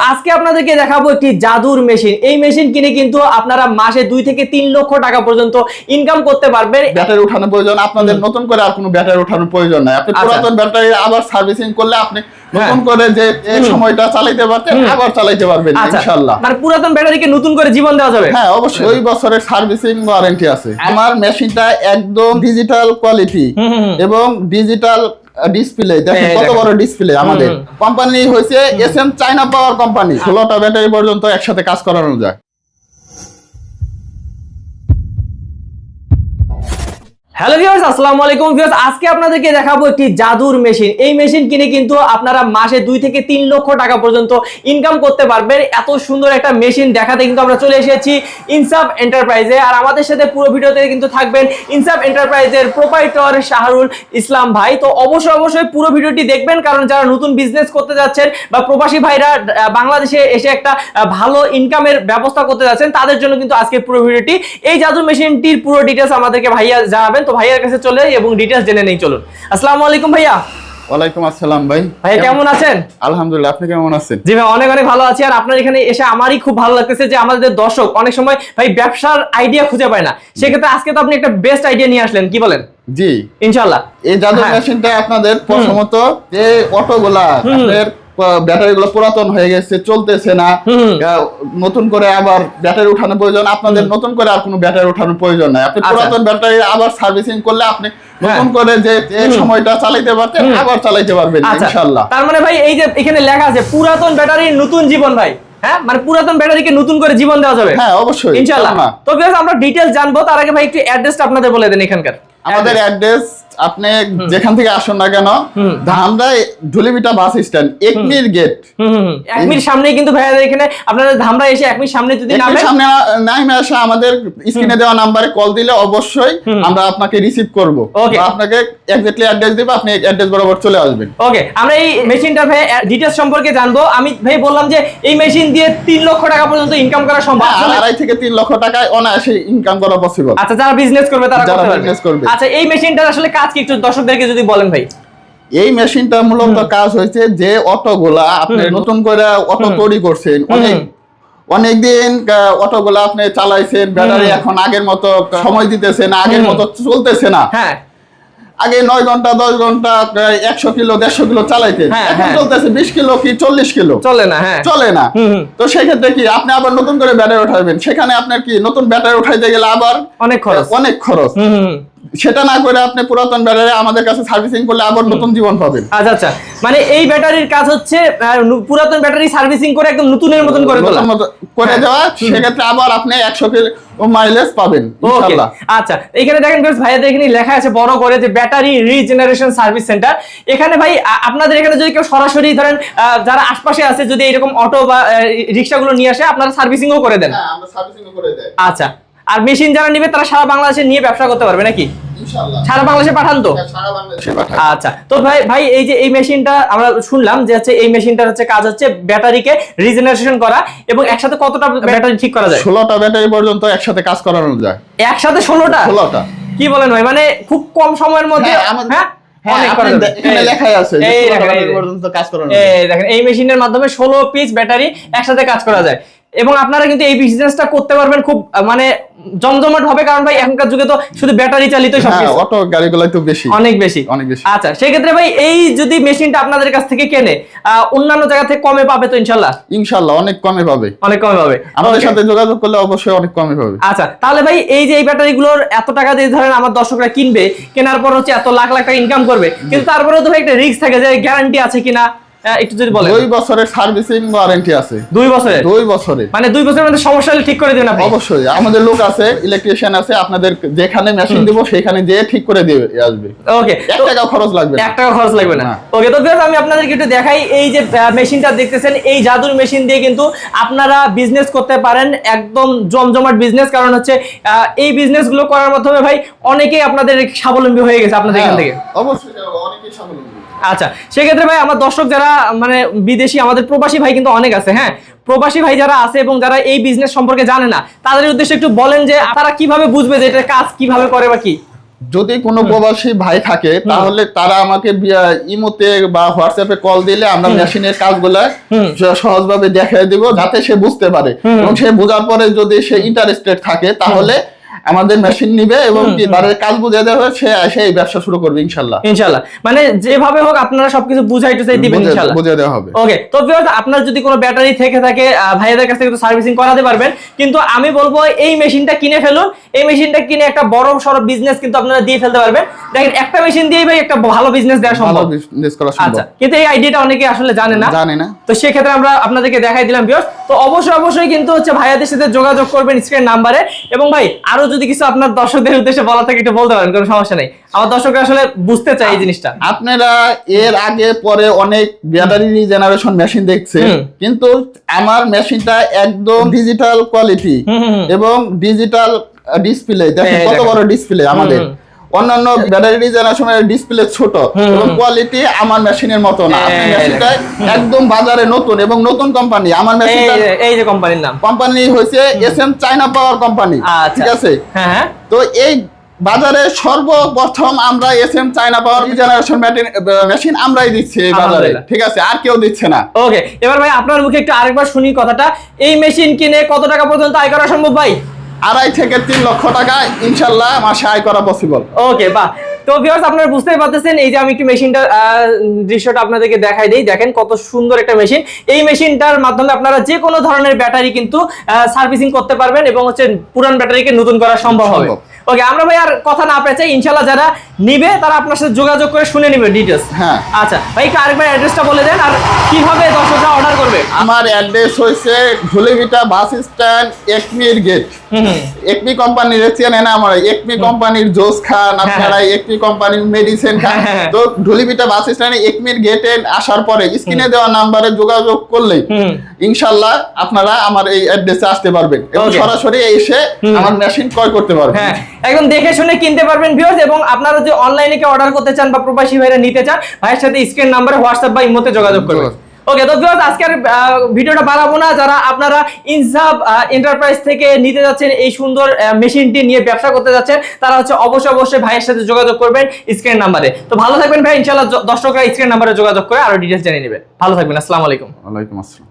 আজকে আপনাদেরকে দেখাবো একটি জাদুর মেশিন। এই মেশিন কিনে কিন্তু আপনারা মাসে 2 থেকে 3 লক্ষ টাকা পর্যন্ত ইনকাম করতে পারবেন। ব্যাটারি উঠানোর প্রয়োজন আপনাদের, নতুন করে আর কোনো ব্যাটারি উঠানোর প্রয়োজন নাই। আপনি পুরাতন ব্যাটারি আবার সার্ভিসিং করলে আপনি নতুন করে যে এই সময়টা চালাতে পারতেন আবার চালাতে পারবেন ইনশাআল্লাহ। মানে পুরাতন ব্যাটারিকে নতুন করে জীবন দেওয়া যাবে? হ্যাঁ অবশ্যই, 2 বছরের সার্ভিসিং ওয়ারেন্টি আছে। আমার মেশিনটা একদম ডিজিটাল কোয়ালিটি এবং ডিজিটাল ডিসপ্লে। দেখেন কত বড় ডিসপ্লে। আমাদের কোম্পানি হয়েছে এসএম চায়না পাওয়ার কোম্পানি। 16টা ব্যাটারি পর্যন্ত একসাথে কাজ করানো যায়। হ্যালো ভিউয়ার্স, আসসালামু আলাইকুম ভিউয়ার্স। আজকে আপনাদেরকে দেখাবো একটি জাদুর মেশিন। এই মেশিন কিনে কিন্তু আপনারা মাসে 2 থেকে 3 লক্ষ টাকা পর্যন্ত ইনকাম করতে পারবেন। এত সুন্দর একটা মেশিন দেখাতে কিন্তু আমরা চলে এসেছি ইনসাফ এন্টারপ্রাইজে। আর আমাদের সাথে পুরো ভিডিওতে কিন্তু থাকবেন ইনসাফ এন্টারপ্রাইজের প্রোপাইটর শাহরুল ইসলাম ভাই। তো অবশ্যই পুরো ভিডিওটি দেখবেন, কারণ যারা নতুন বিজনেস করতে যাচ্ছেন বা প্রবাসী ভাইরা বাংলাদেশে এসে একটা ভালো ইনকামের ব্যবস্থা করতে যাচ্ছেন, তাদের জন্য কিন্তু আজকের পুরো ভিডিওটি। এই জাদুর মেশিনটির পুরো ডিটেইলস আমাদেরকে ভাইয়া জানাবেন। তো ভাইয়ার কাছে চলে যাই এবং ডিটেইলস জেনে নেই, চলুন। আসসালামু আলাইকুম ভাইয়া। ওয়ালাইকুম আসসালাম ভাই। ভাই কেমন আছেন? আলহামদুলিল্লাহ, আপনি কেমন আছেন? জি ভাই, অনেক ভালো আছি। আর আপনার এখানে এসে আমারই খুব ভালো লাগতেছে যে আমাদের দর্শক অনেক সময় ভাই ব্যবসার আইডিয়া খুঁজে পায় না, সেক্ষেত্রে আজকে তো আপনি একটা বেস্ট আইডিয়া নিয়ে আসলেন, কি বলেন? জি ইনশাআল্লাহ। এই জাদুর মেশিনটা আপনাদের প্রথমত যে অটোগুলা আপনাদের ব্যাটারি গুলো পুরাতন হয়ে গেছে, চলতেছে না, নতুন করে আবার ব্যাটারি উঠানোর প্রয়োজন আপনাদের, নতুন করে আর কোনো ব্যাটারি উঠানোর প্রয়োজন নাই। আপনি পুরাতন ব্যাটারি আবার সার্ভিসিং করলে আপনি নতুন করে যে সময়টা চালাতে পারতেন আবার চালাতে পারবেন ইনশাআল্লাহ। তার মানে ভাই এই যে এখানে লেখা আছে পুরাতন ব্যাটারির নতুন জীবন ভাই, হ্যাঁ মানে পুরাতন ব্যাটারিকে নতুন করে জীবন দেওয়া যাবে। হ্যাঁ অবশ্যই ইনশাআল্লাহ। তো গাইস আমরা ডিটেইলস জানবো, তার আগে ভাই একটু অ্যাড্রেসটা আপনাদের বলে দেন এখানকার। আমাদের অ্যাড্রেস আপনি যেখান থেকে আসুন না কেন, ধামরা ধুলিবিটা বাস স্ট্যান্ড, একমির গেট। একমির সামনেই কিন্তু ভাইয়াদের এখানে আপনারা ধামরা এসে একমির সামনে যদি নামেন, সামনে নাইমে আসা আমাদের স্ক্রিনে দেওয়া নম্বরে কল দিলে অবশ্যই আমরা আপনাকে রিসিভ করব বা আপনাকে এক্স্যাক্টলি অ্যাড্রেস দেব, আপনি অ্যাড্রেস বরাবর চলে আসবেন। ওকে, আমরা এই মেশিনটার ভাই ডিটেইলস সম্পর্কে জানবো। আমি ভাই বললাম যে এই মেশিন দিয়ে 3 লক্ষ টাকা পর্যন্ত ইনকাম করা সম্ভব। 2.5 থেকে 3 লক্ষ টাকায় অনায়াসে ইনকাম করা পসিবল। আচ্ছা, যারা বিজনেস করবে তারা করবে। আচ্ছা, এই মেশিনটার আসলে কাজ কি একটু দর্শকদেরকে যদি বলেন ভাই। এই মেশিনটা মূলত কাজ হয়েছে যে অটোগুলা আপনি নতুন করে অটো তৈরি করছেন, অনেকদিন অটোগুলা আপনি চালাইছেন, ব্যাটারি এখন আগের মতো সময় দিতেছে না, আগের মতো চলতেছে না। হ্যাঁ, আগে 9 ঘন্টা 10 ঘন্টা 100 কিলো 150 কিলো চালাইতেন, এখন চলতেছে 20 কিলো কি 40 কিলো চলে না। হ্যাঁ চলে না। তো সেক্ষেত্রে কি আপনি আবার নতুন করে ব্যাটারি উঠাবেন, সেখানে আপনার কি নতুন ব্যাটারি উঠাইতে গেলে আবার অনেক খরচ। সেটা না করে আপনি পুরাতন ব্যাটারি আমাদের কাছে সার্ভিসিং করলে আবার নতুন জীবন পাবেন। আচ্ছা, মানে এই ব্যাটারির কাজ হচ্ছে পুরাতন ব্যাটারি সার্ভিসিং করে একদম নতুনের মতন করে দেওয়া, সেক্ষেত্রে আবার আপনি 100 কিলো মাইলেজ পাবেন ইনশাআল্লাহ। আচ্ছা, এখানে দেখেন গাইস, ভাইয়াদের এখানে লেখা আছে বড় করে যে ব্যাটারি রিজেনারেশন সার্ভিস সেন্টার। এখানে ভাই আপনাদের এখানে যদি কেউ সরাসরি ধরেন যারা আশপাশে আছে, যদি এরকম অটো বা রিকশাগুলো নিয়ে আসে, আপনারা সার্ভিসিংও করে দেন? হ্যাঁ, আমরা সার্ভিসিংও করে দেই। আচ্ছা, আর মেশিন যারা নেবে তারা সারা বাংলাদেশে নিয়ে ব্যবসা করতে পারবে নাকি? ইনশাআল্লাহ। সারা বাংলাদেশে পাঠান তো? সারা বাংলাদেশে পাঠান। আচ্ছা, তো ভাই এই যে এই মেশিনটা আমরা শুনলাম যে হচ্ছে এই মেশিনটার হচ্ছে কাজ হচ্ছে ব্যাটারিকে রিজেনারেশন করা, এবং একসাথে কতটা ব্যাটারি ঠিক করা যায়? 16টা ব্যাটারি পর্যন্ত একসাথে কাজ করানো যায়। একসাথে 16টা? কি বলেন ভাই, মানে খুব কম সময়ের মধ্যে? এই মেশিনের মাধ্যমে 16 পিস ব্যাটারি একসাথে কাজ করা যায়, এবং আপনারা কিন্তু এই বিজনেসটা করতে পারবেন খুব মানে জমজমাট হবে, কারণ ভাই এখনকার যুগে তো শুধু ব্যাটারি চালিত সবকিছু, অটো গাড়িগুলো তো অনেক বেশি। আচ্ছা, সেই ক্ষেত্রে ভাই এই যদি মেশিনটা আপনাদের কাছ থেকে কেনে অন্যান্য জায়গা থেকে কমে পাবে তো? ইনশাআল্লাহ অনেক কমে পাবে। আমাদের সাথে যোগাযোগ করলে অবশ্যই অনেক কমে পাবে। আচ্ছা, তাহলে ভাই এই যে এই ব্যাটারিগুলোর এত টাকা দিয়ে ধরেন আমার দর্শকরা কিনবে, কেনার পর হচ্ছে এত লাখ লাখ টাকা ইনকাম করবে, কিন্তু তারপরেও তো ভাই একটা রিস্ক থাকে, যে গ্যারান্টি আছে কিনা একটু যদি বলেন। 2 বছরের সার্ভিসিং ওয়ারেন্টি আছে। 2 বছরের? 2 বছরে মানে 2 বছরের মধ্যে সমস্যা হলে ঠিক করে দিবেন আপনি? অবশ্যই, আমাদের লোক আছে, ইলেকট্রিশিয়ান আছে, আপনাদের যেখানে মেশিন দিব সেখানে যেয়ে ঠিক করে দিয়ে আসবে। ওকে, 1 টাকা খরচ লাগবে না। 1 টাকা খরচ লাগবে না। ওকে, তো ভিউয়ার্স আমি আপনাদেরকে একটু দেখাই। এই যে মেশিনটা দেখতেছেন, এই জাদুর মেশিন দিয়ে কিন্তু আপনারা বিজনেস করতে পারেন, একদম জমজমাট বিজনেস। কারণ হচ্ছে এই বিজনেস গুলো করার মাধ্যমে ভাই অনেকেই আপনাদের স্বাবলম্বী হয়ে গেছে আপনাদের এখান থেকে। অবশ্যই অনেকেই স্বাবলম্বী। আচ্ছা, সেক্ষেত্রে ভাই আমার দর্শক যারা মানে বিদেশি, আমাদের প্রবাসী ভাই কিন্তু অনেক আছে। হ্যাঁ, প্রবাসী ভাই যারা আছে এবং যারা এই বিজনেস সম্পর্কে জানে না, তাদের উদ্দেশ্যে একটু বলেন যে তারা কিভাবে বুঝবে যে এটার কাজ কিভাবে করে বা কি? যদি কোনো প্রবাসী ভাই থাকে তাহলে তারা আমাকে ইমোতে বা হোয়াটসঅ্যাপে কল দিলে আমরা মেশিনের কাজগুলা সহজভাবে দেখিয়ে দিব যাতে সে বুঝতে পারে, এবং সে বোঝার পরে যদি সে ইন্টারেস্টেড থাকে তাহলে আমাদের মেশিন নিবে এবং কি তার কাজ বুঝিয়ে দেওয়া হবে, সে এসে এই ব্যবসা শুরু করবে ইনশাআল্লাহ। মানে যেভাবে হোক আপনারা সবকিছু বুঝাইতে দিবেন ইনশাআল্লাহ, বুঝিয়ে দেওয়া হবে। ওকে, তো ভিউয়ার্স আপনার যদি কোনো ব্যাটারি থেকে থাকে ভাইয়াদের কাছ থেকে তো সার্ভিসিং করাতে পারবেন, কিন্তু আমি বলবো এই মেশিনটা কিনে ফেলুন। এই মেশিনটা কিনে একটা বড় সড়ো বিজনেস কিন্তু আপনারা দিয়ে ফেলতে পারবেন। দেখেন একটা মেশিন দিয়ে ভাই একটা ভালো বিজনেস দেওয়া সম্ভব, বিজনেস করা সম্ভব। আচ্ছা, কিন্তু এই আইডিয়াটা অনেকে আসলে জানে না, তো সেই ক্ষেত্রে আমরা আপনাদেরকে দেখাই দিলাম ভিউয়ার্স। তো অবশ্যই কিন্তু হচ্ছে ভাইয়াদের সাথে যোগাযোগ করবেন স্ক্রিন নাম্বারে। এবং ভাই আরো যদি কিছু আপনার দর্শকদের উদ্দেশ্যে বলা থাকে একটু বলতে পারেন, কোনো সমস্যা নেই, আমার দর্শকরা আসলে বুঝতে চাই এই জিনিসটা। আপনারা এর আগে পরে অনেক ব্যাটারি জেনারেশন মেশিন দেখছেন, কিন্তু আমার মেশিনটা একদম ডিজিটাল কোয়ালিটি এবং ডিজিটাল ডিসপ্লে। দেখেন কত বড় ডিসপ্লে আমাদের। অন্যান্য ব্যাটারি জেনারেশনের ডিসপ্লে ছোট এবং কোয়ালিটি আমার মেশিনের মতো না। আপনার মেশিনটা একদম বাজারে নতুন এবং নতুন কোম্পানি। আমার মেশিনটা এই যে কোম্পানির নাম, কোম্পানি হইছে এসএম চায়না পাওয়ার কোম্পানি, ঠিক আছে? হ্যাঁ, তো এই বাজারে সর্বপ্রথম আমরা এসএম চায়না পাওয়ার জেনারেশন মেশিন আমরাই দিচ্ছি এই বাজারে, ঠিক আছে? আর কেউ দিচ্ছে না। ওকে, এবার ভাই আপনার মুখে একটু আরেকবার শুনি কথাটা, এই মেশিন কিনে কত টাকা পর্যন্ত আয় করা সম্ভব ভাই? 2.5 থেকে 3 লক্ষ টাকা ইনশাআল্লাহ মাসে আয় করা পসিবল। ওকে, বাহ। তো ভিউয়ার্স আপনারা বুঝতেই পারতেছেন, এই যে আমি একটু মেশিনটার দৃশ্যটা আপনাদেরকে দেখাই দেই। দেখেন কত সুন্দর একটা মেশিন। এই মেশিনটার মাধ্যমে আপনারা যে কোনো ধরনের ব্যাটারি কিন্তু সার্ভিসিং করতে পারবেন এবং হচ্ছে পুরান ব্যাটারিকে নতুন করা সম্ভব হবে। ওকে, আমরা ভাই আর কথা না পেঁচাই, ইনশাআল্লাহ যারা নিবে তারা আপনার সাথে যোগাযোগ করে শুনে নিবে ডিটেইলস। হ্যাঁ, আচ্ছা ভাই, একটু আরেকবার অ্যাড্রেসটা বলে দেন আর কিভাবে দর্শকরা অর্ডার করবে। আমার অ্যাড্রেস হইছে ঢুলিভিটা বাস স্ট্যান্ড, একমির গেট। একমি কোম্পানির চেনেন, আমার একমি কোম্পানির জোস খান, আপনারা একমি কোম্পানির মেডিসিন খান। তো ঢুলিভিটা বাস স্ট্যান্ডে একমির গেটে আসার পরে স্ক্রিনে দেওয়া নাম্বারে যোগাযোগ করলে ইনশাআল্লাহ আপনারা আমার এই অ্যাড্রেসে আসতে পারবেন এবং সরাসরি এসে আমার মেশিন ক্রয় করতে পারবেন। হ্যাঁ, একদম দেখে শুনে কিনতে পারবেন ভিউয়ার্স। এবং আপনারা যদি অনলাইনে কি অর্ডার করতে চান বা প্রবাসী ভাইরা নিতে চান, ভাইয়ের সাথে স্ক্রিন নাম্বারে হোয়াটসঅ্যাপ বা ইমোতে যোগাযোগ করবেন। ওকে, তো ভিউয়ার্স আজকের ভিডিওটা বাড়াবো না। যারা আপনারা ইনসাফ এন্টারপ্রাইজ থেকে নিতে যাচ্ছেন এই সুন্দর মেশিনটি নিয়ে ব্যবসা করতে যাচ্ছেন, তারা হচ্ছে অবশ্যই ভাইয়ের সাথে যোগাযোগ করবেন স্ক্রিন নাম্বারে। তো ভালো থাকবেন ভাই, ইনশাআল্লাহ দর্শকরা স্ক্রিন নাম্বারে যোগাযোগ করে আরো ডিটেইলস জেনে নেবে। ভালো থাকবেন, আসসালামু আলাইকুম। ওয়ালাইকুম আসসালাম।